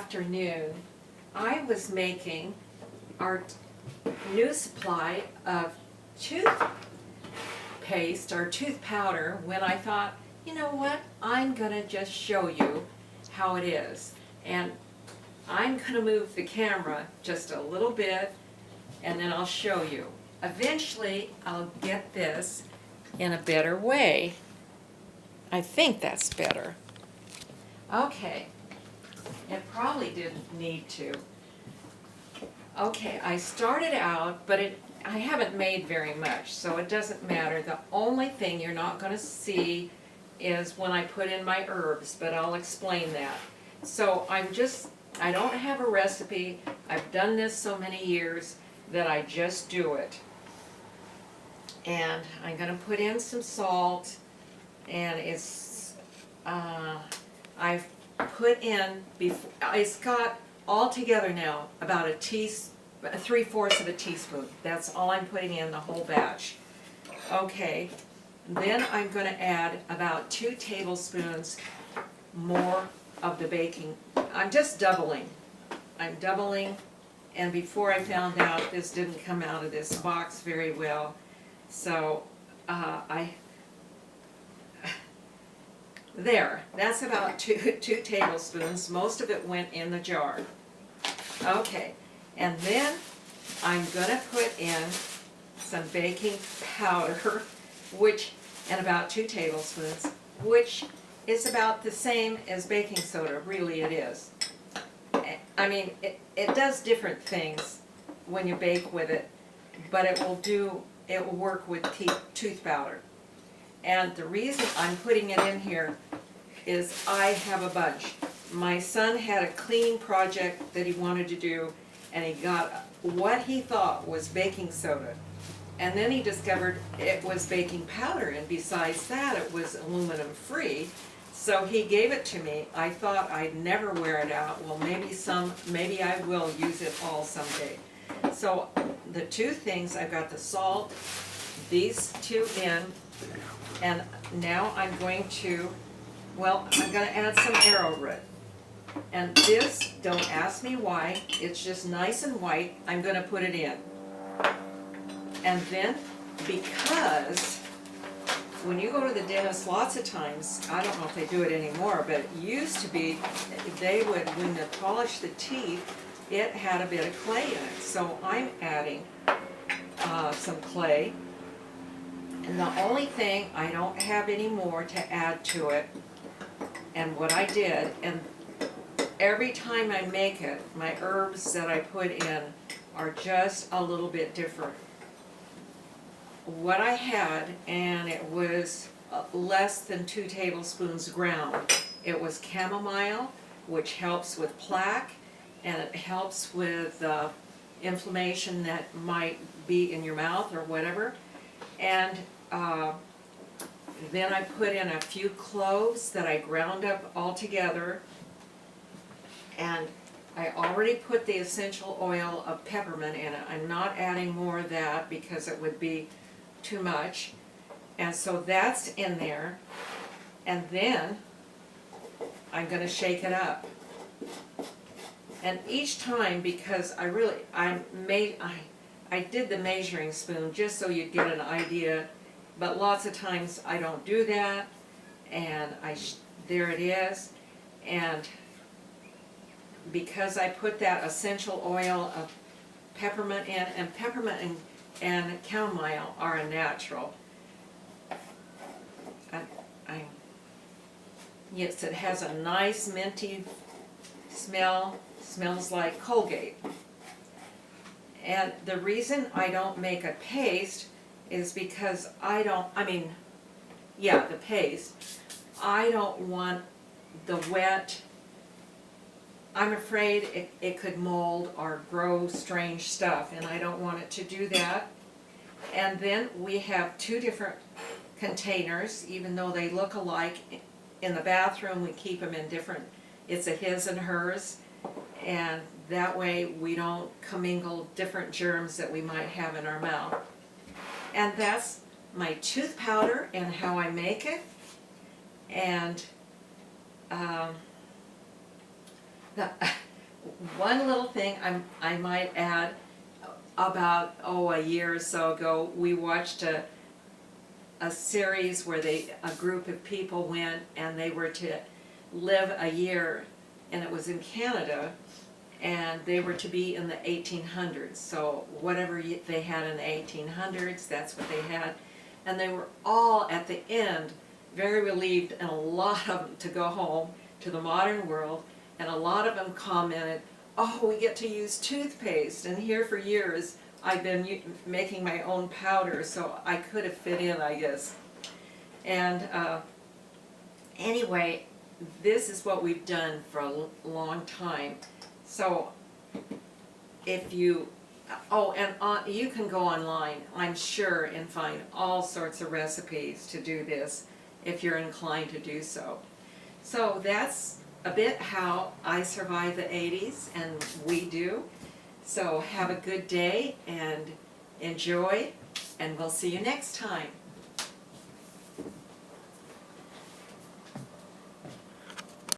afternoon, I was making our new supply of toothpaste or tooth powder when I thought, you know what, I'm gonna just show you how it is. And I'm gonna move the camera just a little bit and then I'll show you. Eventually, I'll get this in a better way. I think that's better. Okay, it probably didn't need to. Okay, I started out, but I haven't made very much, so it doesn't matter. The only thing you're not going to see is when I put in my herbs, but I'll explain that. So I don't have a recipe. I've done this so many years that I just do it. And I'm going to put in some salt, and I've put in, it's got all together now about 3/4 of a teaspoon. That's all I'm putting in the whole batch. Okay, then I'm going to add about 2 tablespoons more of the baking. I'm just doubling. I'm doubling, and before I found out this didn't come out of this box very well, so that's about two tablespoons. Most of it went in the jar. Okay, and then I'm going to put in some baking powder, and about 2 tablespoons, which is about the same as baking soda, really it is. I mean, it does different things when you bake with it, but it will work with tooth powder. And the reason I'm putting it in here is I have a bunch. My son had a cleaning project that he wanted to do, and he got what he thought was baking soda. And then he discovered it was baking powder, and besides that, it was aluminum free. So he gave it to me. I thought I'd never wear it out. Well, maybe I will use it all someday. So the 2 things, I've got the salt, these 2 in, and now I'm going to add some arrowroot. And this, don't ask me why, it's just nice and white, I'm going to put it in. And then, because when you go to the dentist lots of times, I don't know if they do it anymore, but it used to be, when they polish the teeth, it had a bit of clay in it. So I'm adding some clay. And the only thing, I don't have any more to add to it. And what I did, and every time I make it, my herbs that I put in are just a little bit different. What I had, and it was less than 2 tablespoons ground. It was chamomile, which helps with plaque, and it helps with inflammation that might be in your mouth or whatever. And then I put in a few cloves that I ground up all together, and I already put the essential oil of peppermint in it. I'm not adding more of that because it would be too much. And so that's in there, and then I'm going to shake it up. And each time, because I did the measuring spoon just so you'd get an idea, but lots of times I don't do that, and there it is. And because I put that essential oil of peppermint in, and peppermint and chamomile are a natural. Yes, it has a nice minty smell, smells like Colgate. And the reason I don't make a paste is because the paste, I don't want the wet. I'm afraid it could mold or grow strange stuff, and I don't want it to do that. And then we have 2 different containers, even though they look alike. In the bathroom, we keep them in different, it's a his and hers, and that way we don't commingle different germs that we might have in our mouth. And that's my tooth powder and how I make it. And one little thing I might add, about, a year or so ago, we watched a series where a group of people went and they were to live a year, and it was in Canada, and they were to be in the 1800s. So whatever they had in the 1800s, that's what they had. And they were all, at the end, very relieved, and a lot of them to go home to the modern world, and a lot of them commented, oh, we get to use toothpaste, and here for years I've been making my own powder, so I could have fit in, I guess. And anyway, this is what we've done for a long time. So if you, you can go online, I'm sure, and find all sorts of recipes to do this if you're inclined to do so. So that's a bit how I survived the 80s, and we do. So have a good day and enjoy, and we'll see you next time.